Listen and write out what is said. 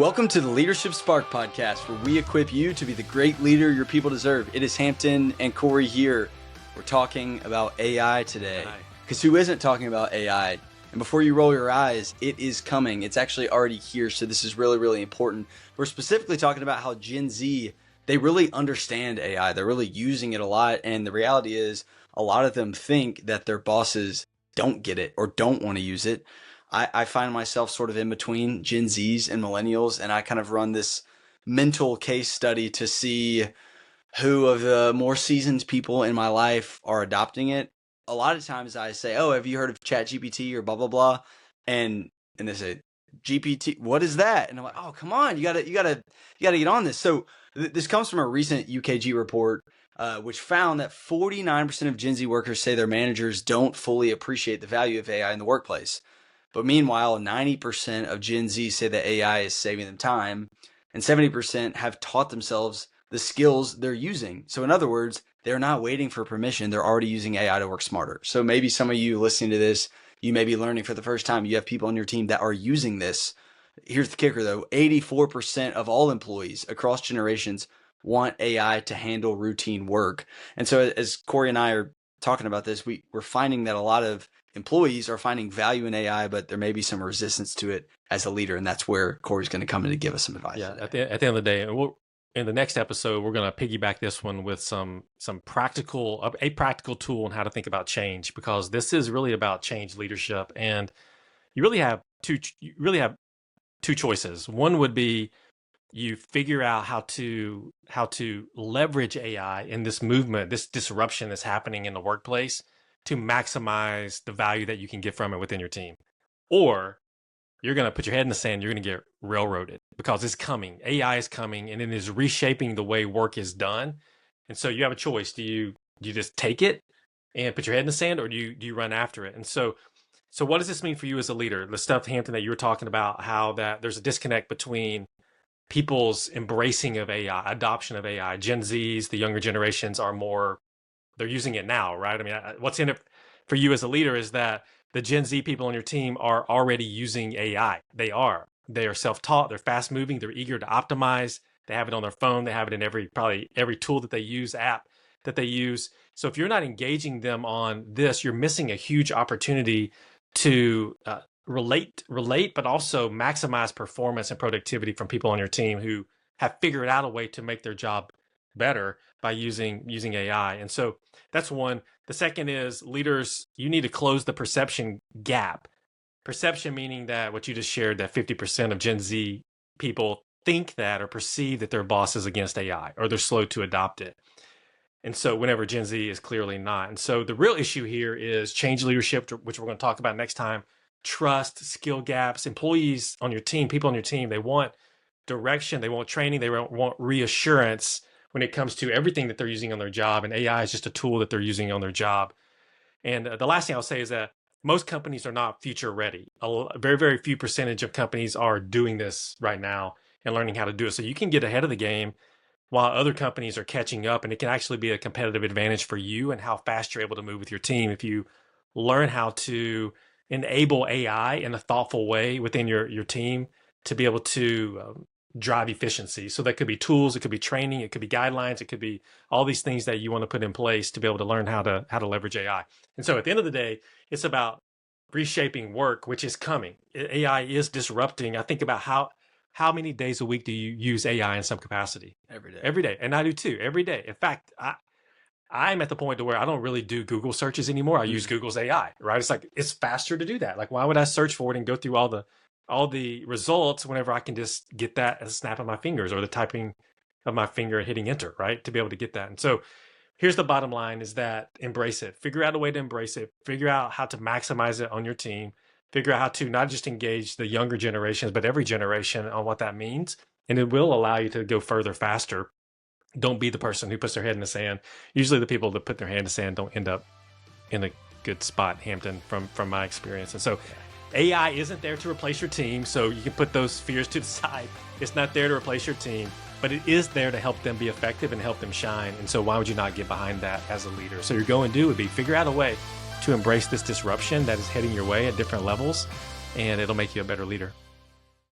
Welcome to the Leadership Spark podcast, where we equip you to be the great leader your people deserve. It is Hampton and Corey here. We're talking about AI today, because who isn't talking about AI? And before you roll your eyes, it is coming. It's actually already here, so this is really, really important. We're specifically talking about how Gen Z, they really understand AI. They're really using it a lot, and the reality is a lot of them think that their bosses don't get it or don't want to use it. I find myself sort of in between Gen Zs and millennials, and I kind of run this mental case study to see who of the more seasoned people in my life are adopting it. A lot of times I say, "Oh, have you heard of ChatGPT or blah blah blah?" And they say, "GPT, what is that?" And I'm like, "Oh, come on, you gotta get on this." So this comes from a recent UKG report, which found that 49% of Gen Z workers say their managers don't fully appreciate the value of AI in the workplace. But meanwhile, 90% of Gen Z say that AI is saving them time, and 70% have taught themselves the skills they're using. So in other words, they're not waiting for permission. They're already using AI to work smarter. So maybe some of you listening to this, you may be learning for the first time. You have people on your team that are using this. Here's the kicker though. 84% of all employees across generations want AI to handle routine work. And so as Corey and I are talking about this, we're finding that a lot of employees are finding value in AI, but there may be some resistance to it as a leader. And that's where Corey's going to come in to give us some advice. Yeah, at the end of the day, and in the next episode, we're going to piggyback this one with a practical tool on how to think about change, because this is really about change leadership. And you really have two choices. One would be you figure out how to leverage AI in this movement, this disruption that's happening in the workplace, to maximize the value that you can get from it within your team. Or you're going to put your head in the sand, you're going to get railroaded, because it's coming. AI is coming, and it is reshaping the way work is done. And so you have a choice. Do you just take it and put your head in the sand, or do you run after it? And so what does this mean for you as a leader? The stuff, Hampton, that you were talking about, how that there's a disconnect between people's embracing of AI, adoption of AI. Gen Zs, the younger generations, they're using it now, right? I mean, what's in it for you as a leader is that the Gen Z people on your team are already using AI. They are self-taught, they're fast moving, they're eager to optimize. They have it on their phone. They have it in probably every tool that they use, app that they use. So if you're not engaging them on this, you're missing a huge opportunity to relate, but also maximize performance and productivity from people on your team who have figured out a way to make their job better by using AI. And so that's one. The second is, leaders, you need to close the perception gap. Perception meaning that what you just shared, that 50% of Gen Z people think that or perceive that their boss is against AI, or they're slow to adopt it. And so whenever Gen Z is clearly not. And so the real issue here is change leadership, which we're going to talk about next time. Trust, skill gaps. Employees on your team, people on your team, they want direction, they want training, they want reassurance when it comes to everything that they're using on their job. And AI is just a tool that they're using on their job. And the last thing I'll say is that most companies are not future ready. A very, very few percentage of companies are doing this right now and learning how to do it. So you can get ahead of the game while other companies are catching up. And it can actually be a competitive advantage for you and how fast you're able to move with your team if you learn how to enable AI in a thoughtful way within your team to be able to drive efficiency. So that could be tools, it could be training, it could be guidelines, it could be all these things that you want to put in place to be able to learn how to leverage AI. And so at the end of the day, it's about reshaping work, which is coming. AI is disrupting. I think about how many days a week do you use AI in some capacity? Every day. And I do too, every day. In fact, I'm at the point to where I don't really do Google searches anymore. I use Google's AI, right? It's like, it's faster to do that. Like, why would I search for it and go through all the results whenever I can just get that as a snap of my fingers, or the typing of my finger and hitting enter, right? To be able to get that. And so here's the bottom line, is that embrace it. Figure out a way to embrace it. Figure out how to maximize it on your team. Figure out how to not just engage the younger generations, but every generation on what that means. And it will allow you to go further, faster. Don't be the person who puts their head in the sand. Usually the people that put their head in the sand don't end up in a good spot, Hampton, from my experience. And so AI isn't there to replace your team, so you can put those fears to the side. It's not there to replace your team, but it is there to help them be effective and help them shine. And so why would you not get behind that as a leader? So your go and do would be figure out a way to embrace this disruption that is heading your way at different levels, and it'll make you a better leader.